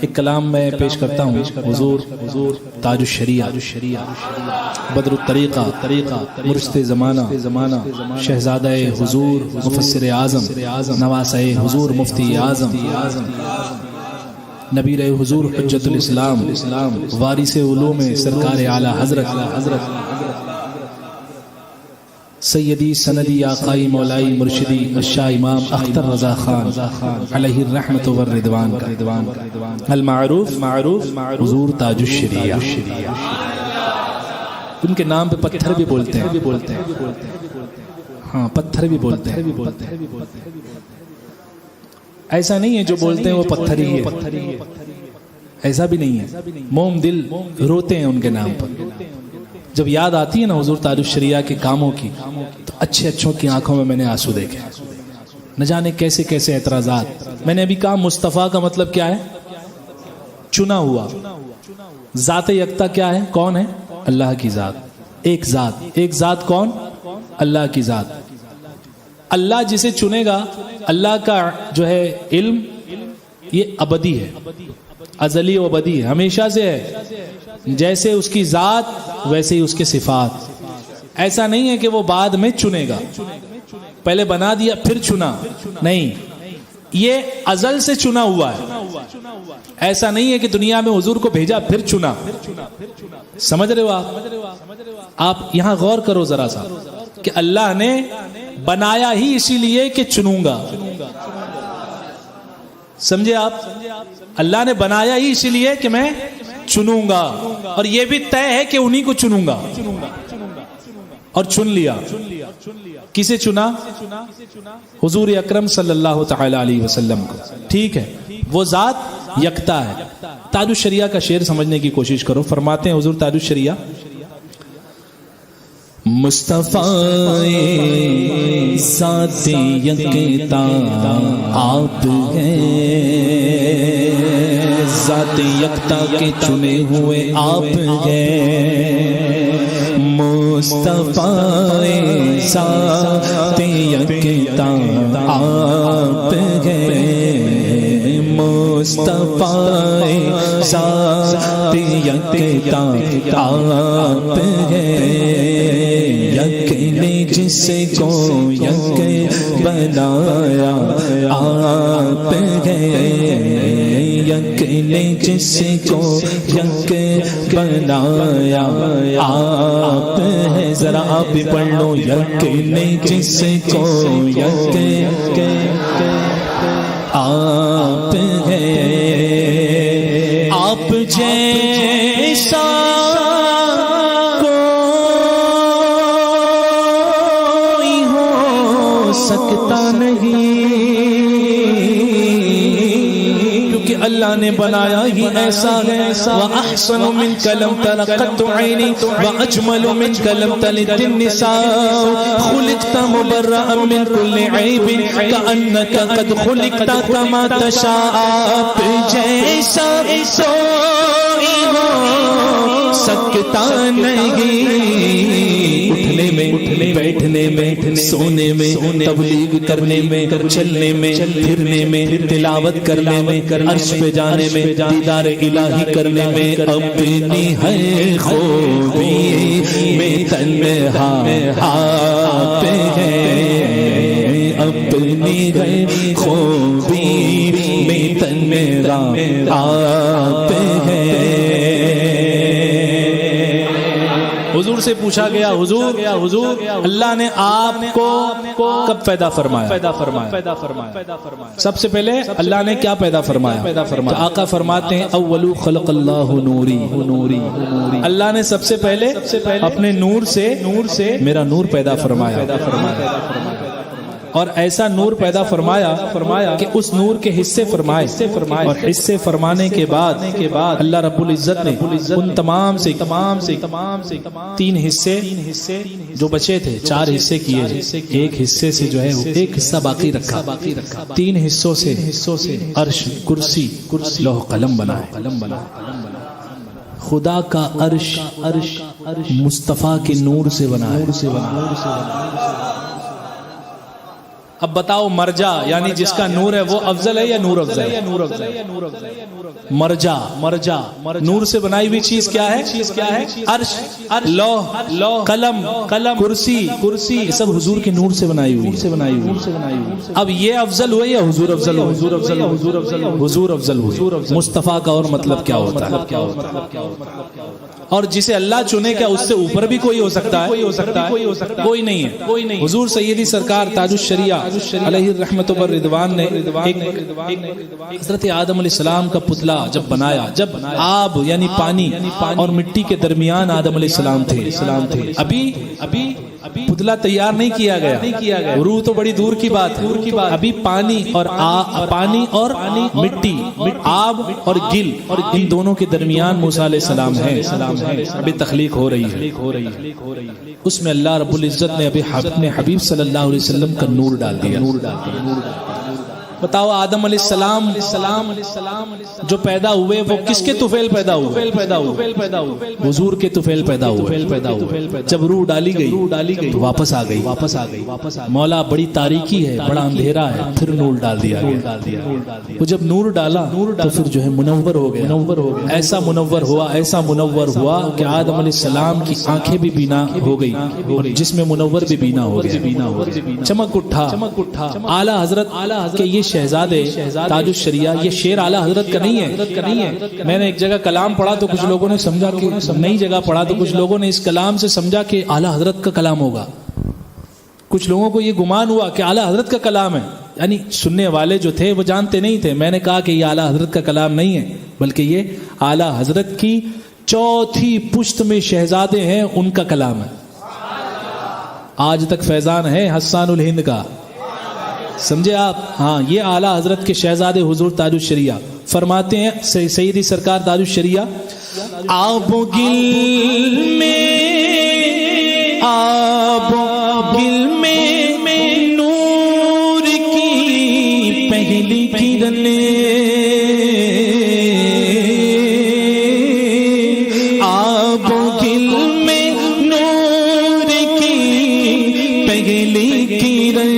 ایک کلام میں پیش کرتا ہوں حضور تاج الشریعہ بدر الطریقہ مرشد زمانہ شہزادہ حضور مفسر اعظم نواسہ حضور مفتی اعظم نبی حضور حجت الاسلام وارث علوم سرکار اعلی حضرت سیدی سندی آقائی مولائی مرشدی الشاہ امام اختر رضا خان علیہ الرحمت والرضوان المعروف حضور تاج الشریعہ. ان کے نام پہ پتھر بھی بولتے ہیں ہاں پتھر بھی بولتے ہیں. ایسا نہیں ہے جو بولتے ہیں وہ پتھر ہی ہے, ایسا بھی نہیں ہے. موم دل روتے ہیں ان کے نام پر. جب یاد آتی ہے نا حضور تاج الشریعہ کے کاموں کی تو اچھوں کی آنکھوں میں نے آنسو دیکھے. نہ جانے کیسے کیسے اعتراضات. میں نے ابھی کہا مصطفیٰ کا مطلب کیا ہے؟ چنا ہوا. ذات یکتا کیا ہے؟ کون ہے؟ اللہ کی ذات. ایک ذات کون؟ اللہ کی ذات. اللہ جسے چنے گا, اللہ کا جو ہے علم یہ ابدی ہے, ازلی و ابدی ہے, ہمیشہ سے ہے. جیسے اس کی ذات ویسے ہی اس کے صفات. ایسا نہیں ہے کہ وہ بعد میں چنے گا, پہلے بنا دیا پھر چنا, نہیں, یہ ازل سے چنا ہوا ہے. ایسا نہیں ہے کہ دنیا میں حضور کو بھیجا پھر چنا. سمجھ رہے ہو آپ یہاں غور کرو ذرا سا کہ اللہ نے بنایا ہی اسی لیے کہ چنوں گا. سمجھے آپ؟ اللہ نے بنایا ہی اسی لیے کہ میں چنوں گا, اور یہ بھی طے ہے کہ انہی کو چنوں گا, اور چن لیا. کسے چنا؟ حضور اکرم صلی اللہ تعالی علیہ وسلم کو. ٹھیک ہے, وہ ذات یکتا ہے. تاج الشریعہ کا شعر سمجھنے کی کوشش کرو. فرماتے ہیں حضور تاج الشریعہ, مصطفیٰ ذات یکتا آپ ہیں, ذات یکتا کے چنے ہوئے آپ ہیں. مصطفیٰ ذات یکتا آپ ہیں, مصطفیٰ ذات یکتا آپ ہیں. یک نے جس کو یک بنایا آپ ہیں, یک نے جس کو یک بنایا آپ ہیں. ذرا آپ بھی پڑھ لو, یک نے جس کو یک آپ ہیں. آپ جیسا سکتا نہیں, کیونکہ اللہ نے بنایا ہی ایسا ہے. وَأَحْسَنُ مِنْكَ لَمْ تَرَ قَطُّ عَيْنِي وَأَجْمَلُ مِنْكَ لَمْ تَلِدِ النِّسَاءُ خُلِقْتَ مُبَرَّأً مِنْ كُلِّ عَيْبٍ كَأَنَّكَ قَدْ خُلِقْتَ كَمَا تَشَاءُ. آپ جیسا کوئی ہو سکتا نہیں. اٹھنے میں, بیٹھنے میں, سونے میں, تبلیغ کرنے میں, چلنے میں, پھرنے میں, تلاوت کرنے میں, عرش پہ جانے میں, دیدار الہی کرنے میں. اپنی ہے خوبی میں تنہا آپ ہیں, اپنی ہے خوبی میں تنہا آپ ہیں. حضور سے پوچھا گیا, حضور اللہ نے آپ کو کب پیدا فرمایا؟ سب سے پہلے اللہ نے کیا پیدا فرمایا؟ آقا فرماتے ہیں اولو خلق اللہ نوری. اللہ نے سب سے پہلے اپنے نور سے میرا نور پیدا فرمایا, اور ایسا نور پیدا فرمایا کہ اس نور کے حصے فرمائے, اور حصے فرمانے کے بعد اللہ رب العزت نے ان تمام سے 3 حصے جو بچے تھے 4 حصے کیے. ایک حصے سے جو ہے ایک حصہ باقی رکھا. 3 حصوں سے عرش, کرسی, لوح قلم بنا. خدا کا عرش مصطفیٰ کے نور سے بنا ہے. اب بتاؤ مرجع یعنی جس کا نور ہے وہ افضل ہے یا نور افضل ہے؟ مرجع نور سے بنائی ہوئی چیز کیا ہے؟ عرش، لوح، قلم، کرسی، یہ سب حضور کے نور سے بنائی ہوئی۔ اب یہ افضل ہوئے یا حضور افضل ہوئے؟ حضور افضل ہوئے۔ مصطفیٰ کا اور مطلب کیا ہوتا ہے؟ اور جسے اللہ چنے کیا اس سے اوپر بھی کوئی ہو سکتا ہے؟ کوئی نہیں ہے۔ حضور سیدی سرکار تاج الشریعہ علیہ الرحمت والرضوان نے حضرت آدم علیہ السلام کا پتلا جب بنایا، جب آب یعنی پانی اور مٹی کے درمیان آدم علیہ السلام تھے، ابھی پتلا تیار نہیں کیا گیا، روح تو بڑی دور کی بات ہے، ابھی پانی اور مٹی، آب اور گل، ان دونوں کے درمیان موسیٰ علیہ السلام ہے، ابھی تخلیق ہو رہی ہے۔ اس میں اللہ رب العزت نے ابھی اپنے حبیب صلی اللہ علیہ وسلم کا نور ڈال دیا۔ بتاؤ آدم علیہ السلام جو پیدا ہوئے وہ کس کے طفیل پیدا ہوئے؟ حضور کے طفیل پیدا ہوئے۔ جب روح ڈالی گئی تو واپس آ گئی۔ مولا بڑی تاریکی ہے، بڑا اندھیرا ہے، پھر نور ڈال دیا گیا۔ وہ جب نور ڈالا تو پھر جو ہے منور ہو گیا، ایسا منور ہوا کہ آدم علیہ السلام کی آنکھیں بھی بینا ہو گئی اور جس میں منور بھی بینا ہو گیا، چمک اٹھا۔ اعلیٰ حضرت کے یہ شہزادے تاج الشریعہ، یہ شعر اعلیٰ حضرت کا نہیں ہے۔ میں نے ایک جگہ کلام پڑھا تو کچھ لوگوں نے سمجھا کہ نئی جگہ پڑھا تو کچھ لوگوں نے اس کلام سے سمجھا کہ اعلیٰ حضرت کا کلام ہوگا، کچھ لوگوں کو یہ گمان ہوا کہ اعلیٰ حضرت کا کلام ہے، یعنی سننے والے جو تھے وہ جانتے نہیں تھے۔ میں نے کہا کہ یہ اعلیٰ حضرت کا کلام نہیں ہے، بلکہ یہ اعلیٰ حضرت کی چوتھی پشت میں شہزادے ہیں، ان کا کلام ہے۔ آج تک فیضان ہے حسان الہند کا، سمجھے آپ؟ ہاں، یہ اعلیٰ حضرت کے شہزادے حضور تاج الشریعہ فرماتے ہیں، سیدی سرکار تاج الشریعہ، آب و گل میں نور کی پہلی کرن، آب و گل میں نور کی پہلی کرن،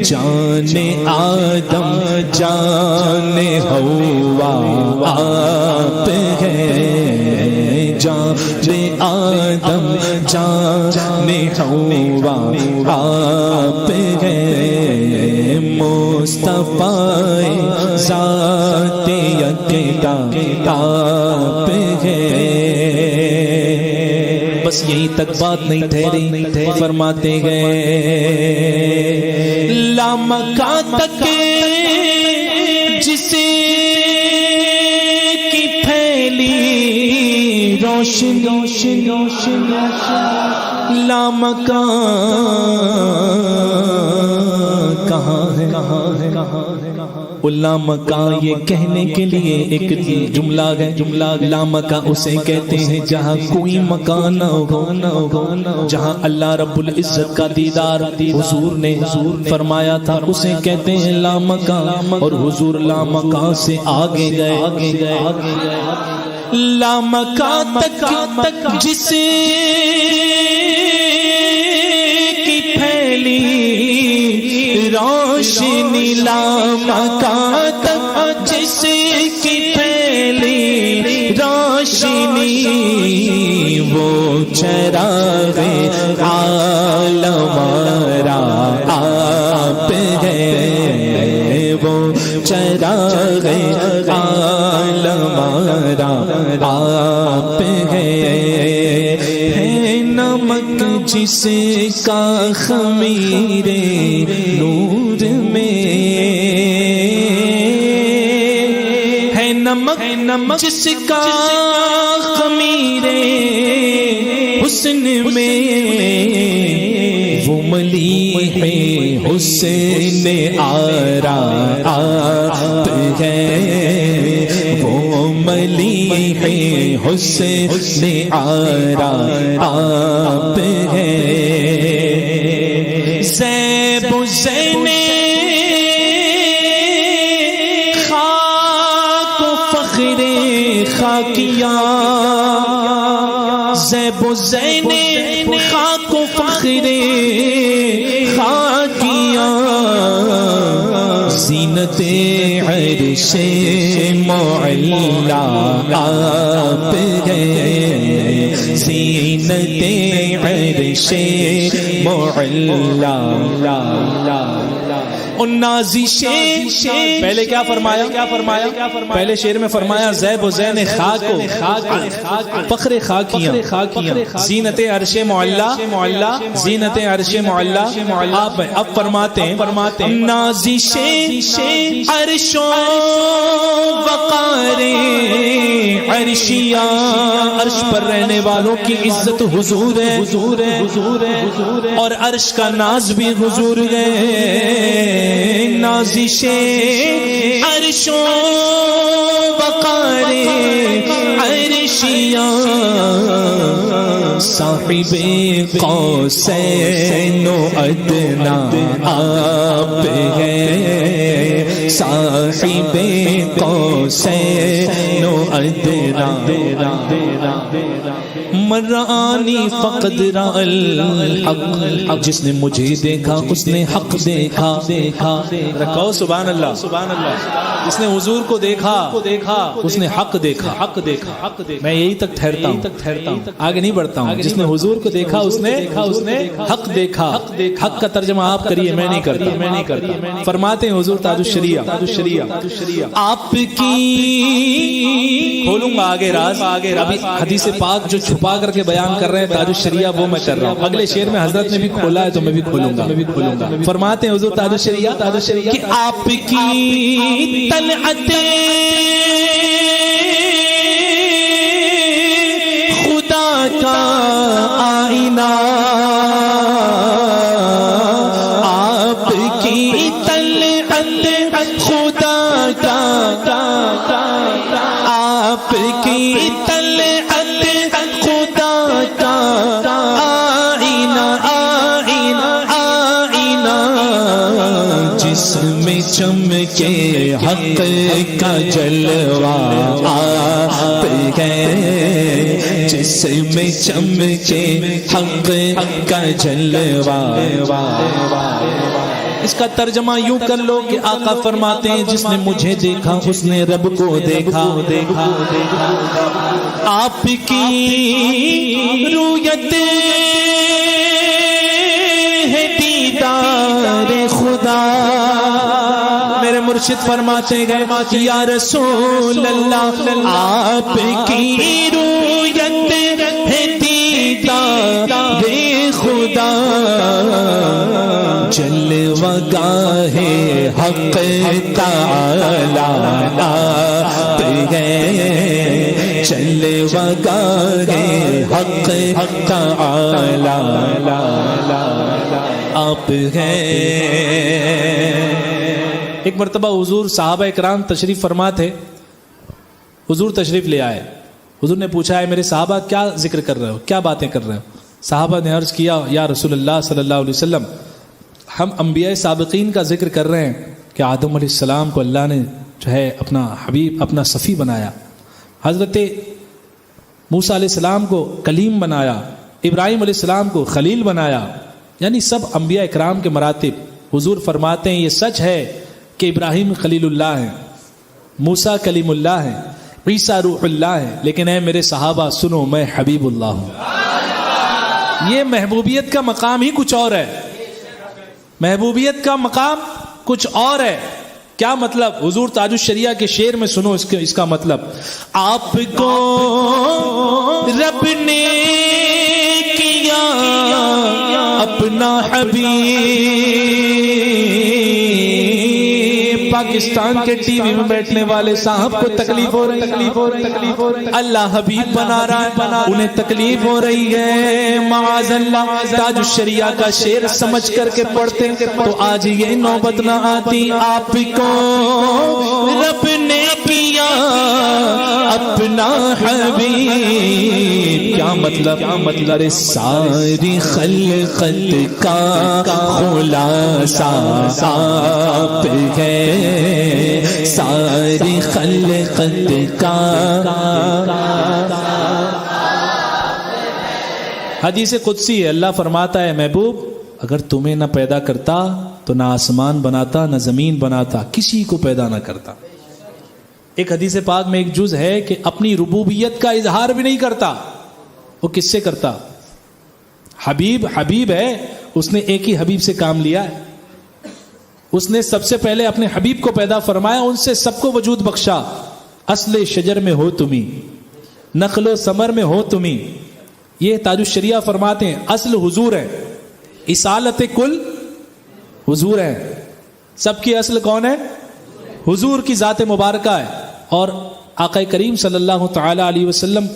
جانے آدم جانے ہوا آپ ہے، جانے آدم جانے ہوا آپ ہے، مصطفیٰ ذات یکتا آپ ہے۔ بس یہیں تک بات نہیں ٹھہری، فرماتے گئے لامکان تک جسے کی پھیلی روشنی، لامکان کہاں ہے؟ لامکان یہ کہنے کے لیے ایک جملہ ہے، لامکان اسے کہتے ہیں جہاں کوئی مکان نہ ہو، جہاں اللہ رب العزت کا دیدار حضور نے فرمایا تھا، اسے کہتے ہیں لامکان۔ اور حضور لامکان سے آگے گئے، لامکان تک جسے کی پھیلی روشنی، لامکان تک جسے کی پھیلی روشنی، وہ چراغ عالم را آپ ہے، وہ چراغ عالم را آپ ہے، نمک جس کا خمیر نور میں ہے، نمک جس کا خمیر حسن میں، وہ ملی ہے حسن آرا آپ ہے، وہ ملی ہے حسن آرا آپ ہے، زیب و زین خاک و فخر خاکیاں، زیب و زین خاک و فخر خاکیاں، زینت عرش معلا آپ ہیں، زینت عرش معلا. نازش پہلے کیا فرمایا؟ پہلے شعر میں فرمایا زیب و زین خاک کو فخر خاکیاں، زینت عرش معلا، زینت عرش معلا آپ. اب فرماتے ہیں نازش عرش و وقار عرشیاں، عرش پر رہنے والوں کی عزت حضور ہے، اور عرش کا ناز بھی حضور ہے. نازش عرش و وقار عرشیاں، صاحب قوسین و ادنا آپ ہیں، صاحب قوسین و ادنا. مرانی فقد را الحق، جس نے مجھے دیکھا اس نے حق دیکھا. رکھو سبحان اللہ. جس نے حضور کو دیکھا اس نے حق دیکھا. میں یہی تک ٹھہرتا ہوں، آگے نہیں بڑھتا ہوں. جس نے حضور کو دیکھا اس نے حق دیکھا. حق کا ترجمہ آپ کریے، میں نہیں کرتا. فرماتے ہیں حضور تاج الشریعہ آپ کی، کھولوں گا آگے راز. ابھی حدیث پاک جو چھپا کر کے بیان کر رہے ہیں تاج الشریعہ وہ میں کر رہا ہوں. اگلے شعر میں حضرت نے بھی کھولا ہے تو میں بھی کھولوں گا. فرماتے ہیں حضور تاج الشریعہ کہ آپ کی طلعت خدا کا آئینہ، آپ کی طلعت خدا کا، آپ کی طلعت خدا کا آئینہ، جس میں چمکے حق کا جلوہ آپ ہیں، جس میں چمکے حق کا جلوہ. اس کا ترجمہ یوں کر لو کہ آقا فرماتے ہیں جس نے مجھے دیکھا اس نے رب کو دیکھا. آپ کی رویت ہے دیدار خدا. میرے مرشد فرماتے گئے یا رسول اللہ آپ کی رویت ہے دیدار خدا. جلوہ گاہ حق تعالی آپ ہیں، جلوہ گاہ حق تعالی آپ ہیں. ایک مرتبہ حضور صحابہ اکرام تشریف فرما تھے. حضور تشریف لے آئے. حضور نے پوچھا ہے میرے صحابہ کیا ذکر کر رہے ہو، کیا باتیں کر رہے ہو؟ صحابہ نے عرض کیا یا رسول اللہ صلی اللہ علیہ وسلم ہم انبیاء سابقین کا ذکر کر رہے ہیں کہ آدم علیہ السلام کو اللہ نے جو ہے اپنا حبیب، اپنا صفی بنایا. حضرت موسیٰ علیہ السلام کو کلیم بنایا، ابراہیم علیہ السلام کو خلیل بنایا. یعنی سب انبیاء اکرام کے مراتب. حضور فرماتے ہیں یہ سچ ہے کہ ابراہیم خلیل اللہ ہیں، موسیٰ کلیم اللہ ہیں، عیسیٰ روح اللہ ہے، لیکن اے میرے صحابہ سنو میں حبیب اللہ ہوں. یہ محبوبیت کا مقام ہی کچھ اور ہے. محبوبیت کا مقام کچھ اور ہے. کیا مطلب؟ حضور تاج الشریعہ کے شعر میں سنو اس کا مطلب. آپ کو رب نے کیا اپنا حبیب. پاکستان کے ٹی وی میں بیٹھنے والے صاحب کو تکلیف ہو رہی، اللہ حبیب بنا رہا ہے، انہیں تکلیف ہو رہی ہے. معاذ اللہ تاج الشریعہ کا شعر سمجھ کر کے پڑھتے تو آج یہ نوبت نہ آتی. آپ کو رب نے کیا اپنا حبیب. کیا مطلب؟ ارے ساری خلقت کا خلاصہ آپ ہے، ساری خلقت کا. حدیث قدسی ہے، اللہ فرماتا ہے محبوب اگر تمہیں نہ پیدا کرتا تو نہ آسمان بناتا نہ زمین بناتا، کسی کو پیدا نہ کرتا۔ ایک حدیث پاک میں ایک جز ہے کہ اپنی ربوبیت کا اظہار بھی نہیں کرتا۔ وہ کس سے کرتا؟ حبیب ہے، اس نے ایک ہی حبیب سے کام لیا ہے۔ اس نے سب سے پہلے اپنے حبیب کو پیدا فرمایا، ان سے سب کو وجود بخشا۔ اصل شجر میں ہو تمہیں، نخل و ثمر میں ہو تمہیں۔ یہ تاج الشریعہ فرماتے ہیں اصل حضور ہے، اصالت کل حضور ہے۔ سب کی اصل کون ہے؟ حضور کی ذات مبارکہ ہے۔ اور آقا کریم صلی اللہ تعالی علیہ وسلم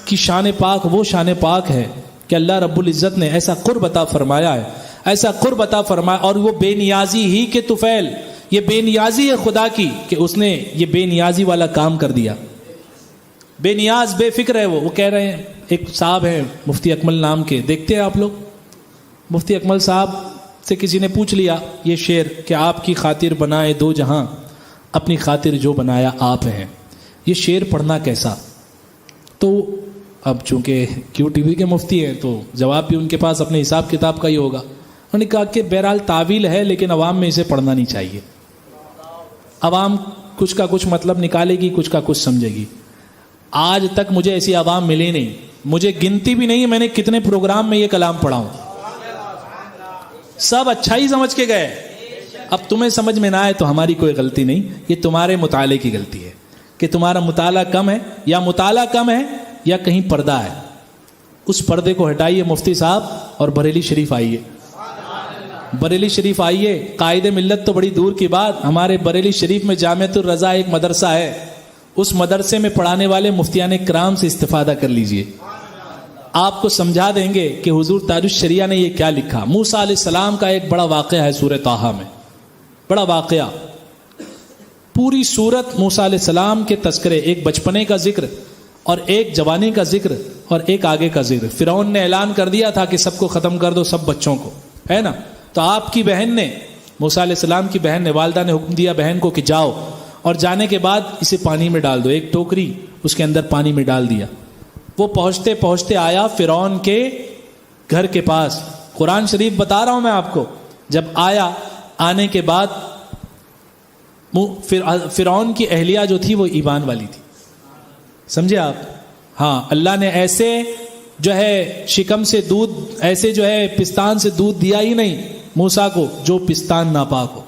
کی شان پاک وہ شان پاک ہے کہ اللہ رب العزت نے ایسا قرب عطا فرمایا ہے، ایسا قرب عطا فرمایا، اور وہ بے نیازی ہی کے طفیل، یہ بے نیازی ہے خدا کی کہ اس نے یہ بے نیازی والا کام کر دیا۔ بے نیاز بے فکر ہے وہ کہہ رہے ہیں، ایک صاحب ہیں مفتی اکمل نام کے، دیکھتے ہیں آپ لوگ، مفتی اکمل صاحب سے کسی نے پوچھ لیا یہ شعر کہ آپ کی خاطر بنائے دو جہاں، اپنی خاطر جو بنایا آپ ہیں، یہ شعر پڑھنا کیسا؟ تو اب چونکہ کیو ٹی وی کے مفتی ہیں تو جواب بھی ان کے پاس اپنے حساب کتاب کا ہی ہوگا۔ انہوں نے کہا کہ بہرحال تعویل ہے لیکن عوام میں اسے پڑھنا نہیں چاہیے، عوام کچھ کا کچھ مطلب نکالے گی، کچھ کا کچھ سمجھے گی۔ آج تک مجھے ایسی عوام ملی نہیں، مجھے گنتی بھی نہیں ہے میں نے کتنے پروگرام میں یہ کلام پڑھا ہوں، سب اچھا ہی سمجھ کے گئے۔ اب تمہیں سمجھ میں نہ آئے تو ہماری کوئی غلطی نہیں، یہ تمہارے مطالعے کی غلطی ہے کہ تمہارا مطالعہ کم ہے، یا مطالعہ کم ہے یا کہیں پردہ ہے۔ اس پردے کو ہٹائیے مفتی صاحب اور بریلی شریف آئیے، بریلی شریف آئیے۔ قائد ملت تو بڑی دور کی بات، ہمارے بریلی شریف میں جامعۃ الرضا ایک مدرسہ ہے، اس مدرسے میں پڑھانے والے مفتیان کرام سے استفادہ کر لیجئے، آپ کو سمجھا دیں گے کہ حضور تاج الشریعہ نے یہ کیا لکھا۔ موسیٰ علیہ السلام کا ایک بڑا واقعہ ہے سورہ طٰہٰ میں، بڑا واقعہ، پوری سورت موسیٰ علیہ السلام کے تذکرے، ایک بچپنے کا ذکر اور ایک جوانی کا ذکر اور ایک آگے کا ذکر۔ فرعون نے اعلان کر دیا تھا کہ سب کو ختم کر دو، سب بچوں کو، ہے نا؟ تو آپ کی بہن نے، موسیٰ علیہ السلام کی بہن نے، والدہ نے حکم دیا بہن کو کہ جاؤ، اور جانے کے بعد اسے پانی میں ڈال دو، ایک ٹوکری اس کے اندر پانی میں ڈال دیا۔ وہ پہنچتے پہنچتے آیا فرعون کے گھر کے پاس، قرآن شریف بتا رہا ہوں میں آپ کو۔ جب آیا، آنے کے بعد فرعون کی اہلیہ جو تھی وہ ایمان والی تھی، سمجھے آپ؟ ہاں، اللہ نے ایسے جو ہے شکم سے دودھ، ایسے جو ہے پستان سے دودھ دیا ہی نہیں موسیٰ کو جو پستان ناپاک ہو،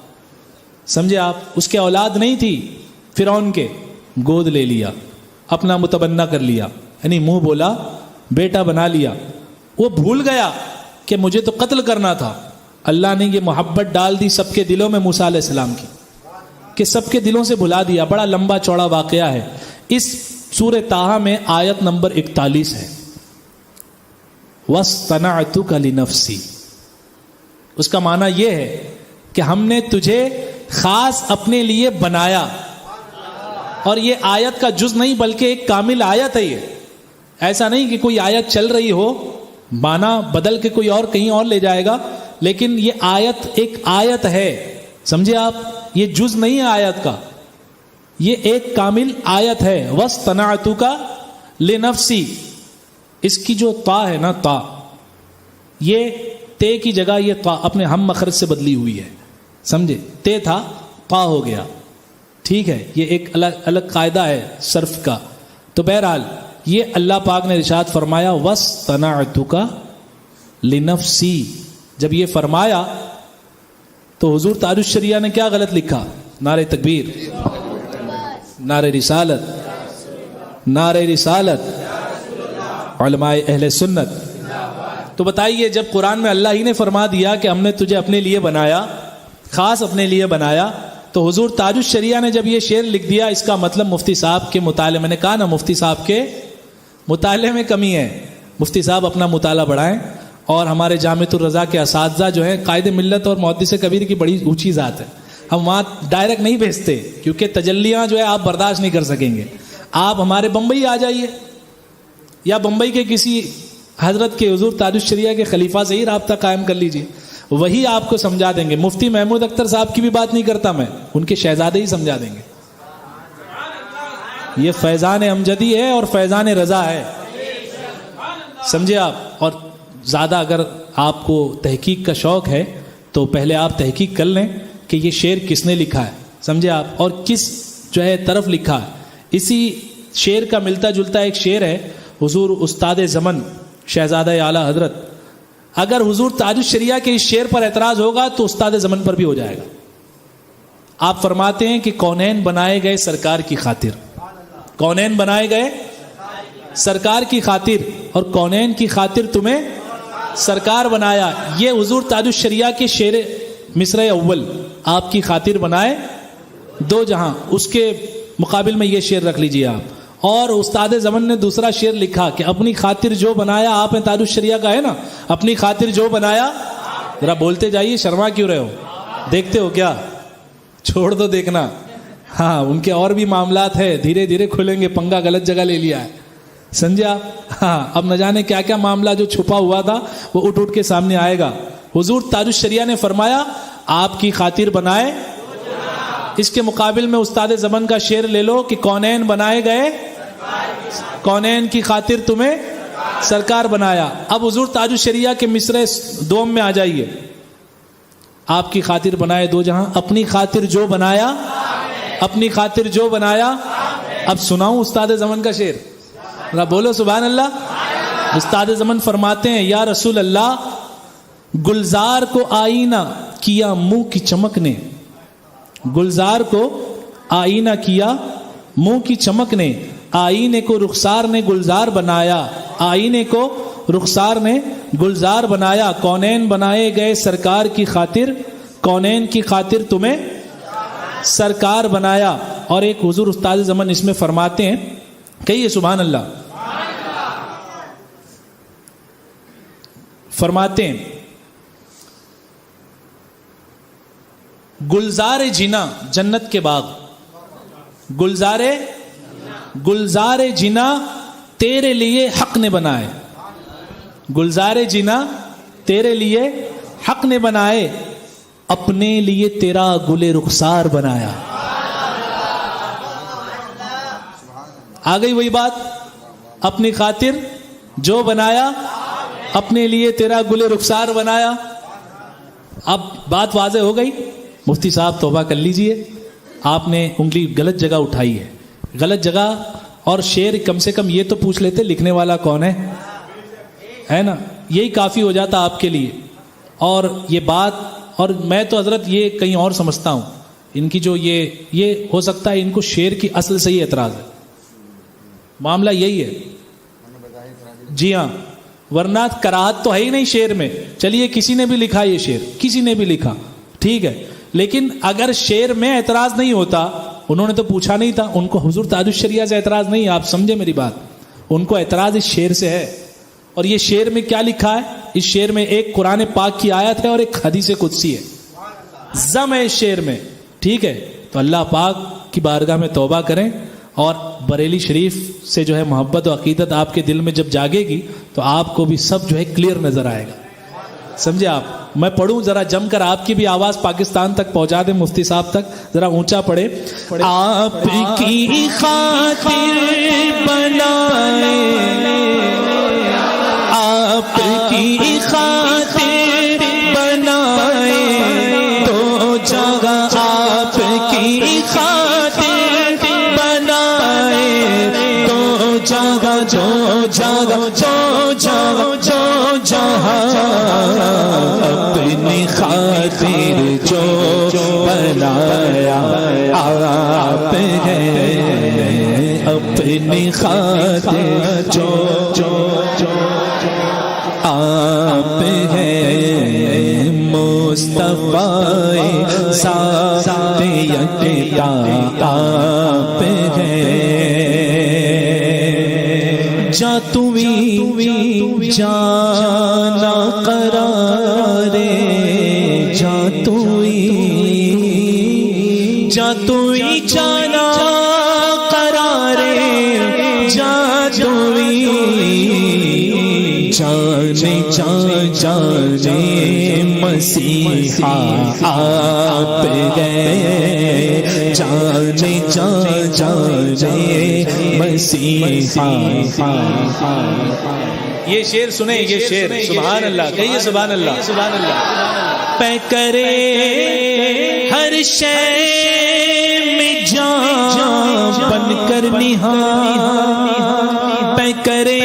سمجھے آپ؟ اس کے اولاد نہیں تھی فرعون کے، گود لے لیا، اپنا متبنہ کر لیا، یعنی منہ بولا بیٹا بنا لیا۔ وہ بھول گیا کہ مجھے تو قتل کرنا تھا، اللہ نے یہ محبت ڈال دی سب کے دلوں میں موسیٰ علیہ السلام کی کہ سب کے دلوں سے بھلا دیا۔ بڑا لمبا چوڑا واقعہ ہے۔ اس سورہ طٰہٰ میں آیت نمبر 41 ہے، وَاصْطَنَعْتُكَ لِنَفْسِي۔ اس کا معنی یہ ہے کہ ہم نے تجھے خاص اپنے لیے بنایا، اور یہ آیت کا جز نہیں بلکہ ایک کامل آیت ہے۔ یہ ایسا نہیں کہ کوئی آیت چل رہی ہو، معنی بدل کے کوئی اور کہیں اور لے جائے گا، لیکن یہ آیت ایک آیت ہے، سمجھے آپ؟ یہ جز نہیں ہے آیت کا، یہ ایک کامل آیت ہے۔ وَاصْطَنَعْتُكَ لِنَفْسِي، اس کی جو تا ہے نا، تا، یہ تے کی جگہ یہ تا اپنے ہم مخرج سے بدلی ہوئی ہے، سمجھے؟ تے تھا، تا ہو گیا، ٹھیک ہے؟ یہ ایک الگ قاعدہ ہے صرف کا۔ تو بہرحال یہ اللہ پاک نے ارشاد فرمایا وَاصْطَنَعْتُكَ لِنَفْسِي۔ جب یہ فرمایا تو حضور تاج الشریعہ نے کیا غلط لکھا؟ نعرہ تکبیر، نعرہ رسالت، نعرہ رسالت، علماء اہل سنت۔ تو بتائیے جب قرآن میں اللہ ہی نے فرما دیا کہ ہم نے تجھے اپنے لیے بنایا، خاص اپنے لیے بنایا، تو حضور تاج الشریعہ نے جب یہ شعر لکھ دیا، اس کا مطلب مفتی صاحب کے مطالعے، میں نے کہا نا مفتی صاحب کے مطالعے میں کمی ہے، مفتی صاحب اپنا مطالعہ بڑھائیں۔ اور ہمارے جامعۃ الرضا کے اساتذہ جو ہیں قائد ملت اور محدث کبیر کی بڑی اونچی ذات ہے، ہم وہاں ڈائریکٹ نہیں بھیجتے کیونکہ تجلیاں جو ہے آپ برداشت نہیں کر سکیں گے۔ آپ ہمارے بمبئی آ جائیے، یا بمبئی کے کسی حضرت کے حضور تاج الشریعہ کے خلیفہ سے ہی رابطہ قائم کر لیجیے، وہی آپ کو سمجھا دیں گے۔ مفتی محمود اختر صاحب کی بھی بات نہیں کرتا میں، ان کے شہزادے ہی سمجھا دیں گے۔ یہ فیضان امجدی ہے اور فیضان رضا ہے، سمجھے آپ؟ اور زیادہ اگر آپ کو تحقیق کا شوق ہے تو پہلے آپ تحقیق کر لیں کہ یہ شعر کس نے لکھا ہے, سمجھے آپ, اور کس جو ہے طرف لکھا ہے. اسی شعر کا ملتا جلتا ایک شعر ہے حضور استاد زمن شہزادہ اعلیٰ حضرت. اگر حضور تاج الشریعہ کے اس شعر پر اعتراض ہوگا تو استاد زمن پر بھی ہو جائے گا. آپ فرماتے ہیں کہ کونین بنائے گئے سرکار کی خاطر, کونین بنائے گئے سرکار کی خاطر, اور کونین کی خاطر تمہیں سرکار بنایا. یہ حضور تاج الشریعہ کے شعر مصرع اول, آپ کی خاطر بنائے دو جہاں. اس کے مقابل میں یہ شعر رکھ لیجئے آپ. اور استاد زمن نے دوسرا شعر لکھا کہ اپنی خاطر جو بنایا, آپ نے تاج الشریعہ کا ہے نا, اپنی خاطر جو بنایا. ذرا بولتے جائیے, شرما کیوں رہے ہو, دیکھتے ہو کیا, چھوڑ دو دیکھنا. ہاں ان کے اور بھی معاملات ہے, دھیرے دھیرے کھلیں گے, پنگا غلط جگہ لے لیا ہے, سمجھے آپ. ہاں اب نہ جانے کیا کیا معاملہ جو چھپا ہوا تھا وہ اٹھ اٹھ کے سامنے آئے گا. حضور تاج الشریعہ نے فرمایا آپ کی خاطر بنائے. اس کے مقابل میں استاد زمن کا شعر لے لو کہ کونین بنائے گئے, کونین کی خاطر تمہیں سرکار بنایا. اب حضور تاج الشریعہ کے مصرع دوم میں آ جائیے. آپ کی خاطر بنائے دو جہاں, اپنی خاطر جو بنایا, اپنی خاطر جو بنایا. اب سناؤں استاد زمن کا شعر, ذرا بولو سبحان اللہ. استاد زمن فرماتے ہیں یا رسول اللہ, گلزار کو آئینہ کیا منہ کی چمک نے, گلزار کو آئینہ کیا منہ کی چمک نے, آئینے کو رخسار نے گلزار بنایا, آئینے کو رخسار نے گلزار بنایا. کونین بنائے گئے سرکار کی خاطر, کونین کی خاطر تمہیں سرکار بنایا. اور ایک حضور استاد زمن اس میں فرماتے ہیں, کہیے سبحان اللہ, فرماتے ہیں گلزار جنا جنت کے باغ, گلزار جنا تیرے لیے حق نے بنائے, گلزار جنا تیرے لیے حق نے بنائے, اپنے لیے تیرا گل رخسار بنایا. آ گئی وہی بات, اپنی خاطر جو بنایا, اپنے لیے تیرا گل رخسار بنایا. اب بات واضح ہو گئی. مفتی صاحب توبہ کر لیجئے, آپ نے انگلی غلط جگہ اٹھائی ہے, غلط جگہ. اور شعر کم سے کم یہ تو پوچھ لیتے لکھنے والا کون ہے نا, یہی کافی ہو جاتا آپ کے لیے. اور یہ بات, اور میں تو حضرت یہ کہیں اور سمجھتا ہوں, ان کی جو یہ ہو سکتا ہے ان کو شعر کی اصل سے ہی اعتراض ہے, معاملہ یہی ہے. جی ہاں, ورنہ کراہت تو ہے ہی نہیں شعر میں. چلیے کسی نے بھی لکھا یہ شعر, کسی نے بھی لکھا, ٹھیک ہے, لیکن اگر شعر میں اعتراض نہیں ہوتا, انہوں نے تو پوچھا نہیں تھا, ان کو حضور تاج الشریعہ سے اعتراض نہیں. آپ سمجھے میری بات, ان کو اعتراض اس شعر سے ہے. اور یہ شعر میں کیا لکھا ہے, اس شعر میں ایک قرآن پاک کی آیت ہے اور ایک حدیث قدسی ہے, ضم ہے اس شعر میں, ٹھیک ہے. تو اللہ پاک کی بارگاہ میں توبہ کریں, اور بریلی شریف سے جو ہے محبت و عقیدت آپ کے دل میں جب جاگے گی تو آپ کو بھی سب جو ہے کلیئر نظر آئے گا, سمجھے آپ. میں پڑھوں ذرا جم کر, آپ کی بھی آواز پاکستان تک پہنچا دیں, مفتی صاحب تک ذرا اونچا پڑھے. آپ کی خاطر بنائے, آپ کی خاطر بنائے تو جگہ, آپ کی خاطر بنائے تو جگہ, جو جگہ جو جگہ جو جہاں, اپنی خاطر جو بنایا آپ ہے, اپنی خاطر جو آپ ہے, مصطفیٰ ذات یکتا آپ ہے. جا توی جانا قرارے, جا توی جانا قرارے, جا توی جانے مسیحا آپ گئے, جانے مسیحا. یہ شعر سنیں, یہ شعر, سبحان اللہ, کہیے سبحان اللہ, سبحان اللہ. پہ کرے ہر شے میں جان بن کر نہاں، پہ کرے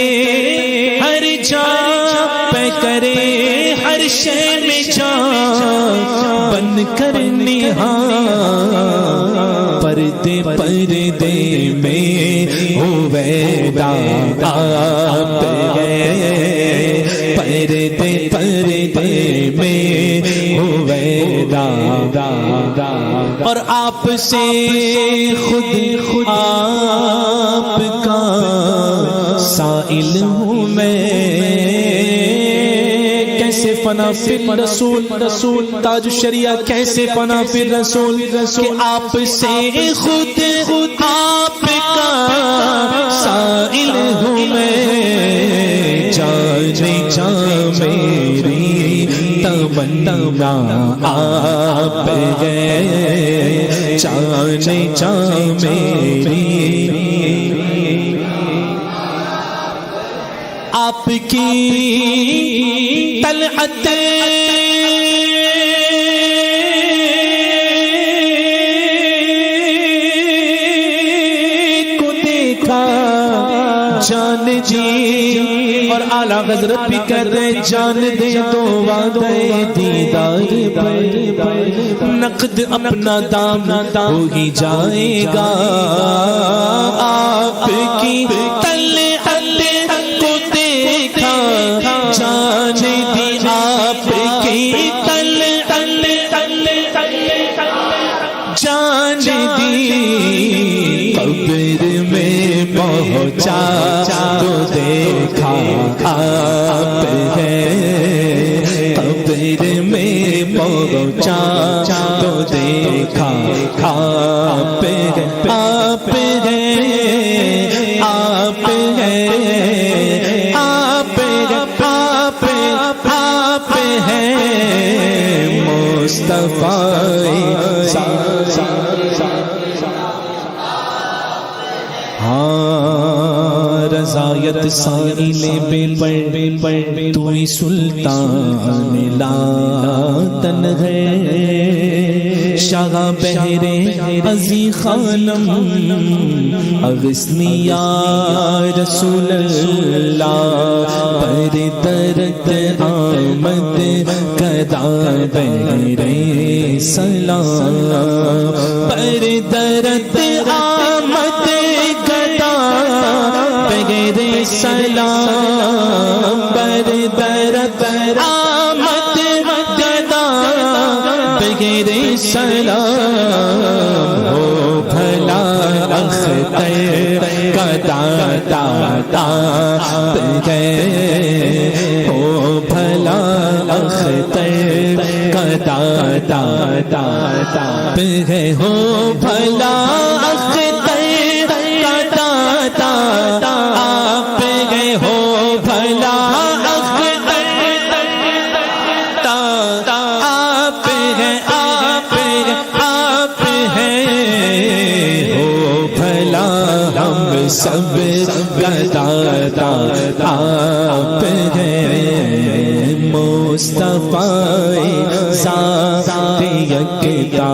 ہر جان، پہ کرے ہر شے میں جان بن کر نہاں، پردے پردے میں ہویدا آپ گئے، پردے پردے میں ہویدا، اور آپ سے خود آپ کا سائل ہوں میں، کیسے فنا فی الرسول، تاج الشریعہ کیسے فنا فی الرسول، کہ آپ سے خود آپ کا سائل ہوں میں، جانے جا میری تمنا آپ گئے، جانے جا میری آپ کی طلعت کو دیکھا جان جی، اور اعلیٰ حضرت بھی کر رہے جان دے تو وعدہ دیدار پر نقد اپنا دام ہو ہی جائے گا، آپ کی جان دی آپ کی جان دی، قبر میں پہنچا تو دیکھا آپ ہے، قبر میں پہنچا تو دیکھا آپ ہے، آپ ہے، آپ ہے، مصطفیٰ ہاں، رضایت سائل بے پر تو ہی سلطان لاطن ہے، شاہ بہرے عزی خانم اغثنی یا رسول اللہ، پر درد آمد کدا بہرے سلام، پر درد آمد کدا بہرے سلام، پر درد آمد کدا بہرے سلام، ہو بھلا اختر کا داتا آپ گئے، ہو بھلا اختر کا داتا آپ گئے، ہو بھلا اختر کا داتا آپ گئے، ہو بھلا اختر آپ گئے، آپ ہیں، ہو بھلا ہم سب کا داتا آپ ہیں، مصطفیٰ ذات یکتا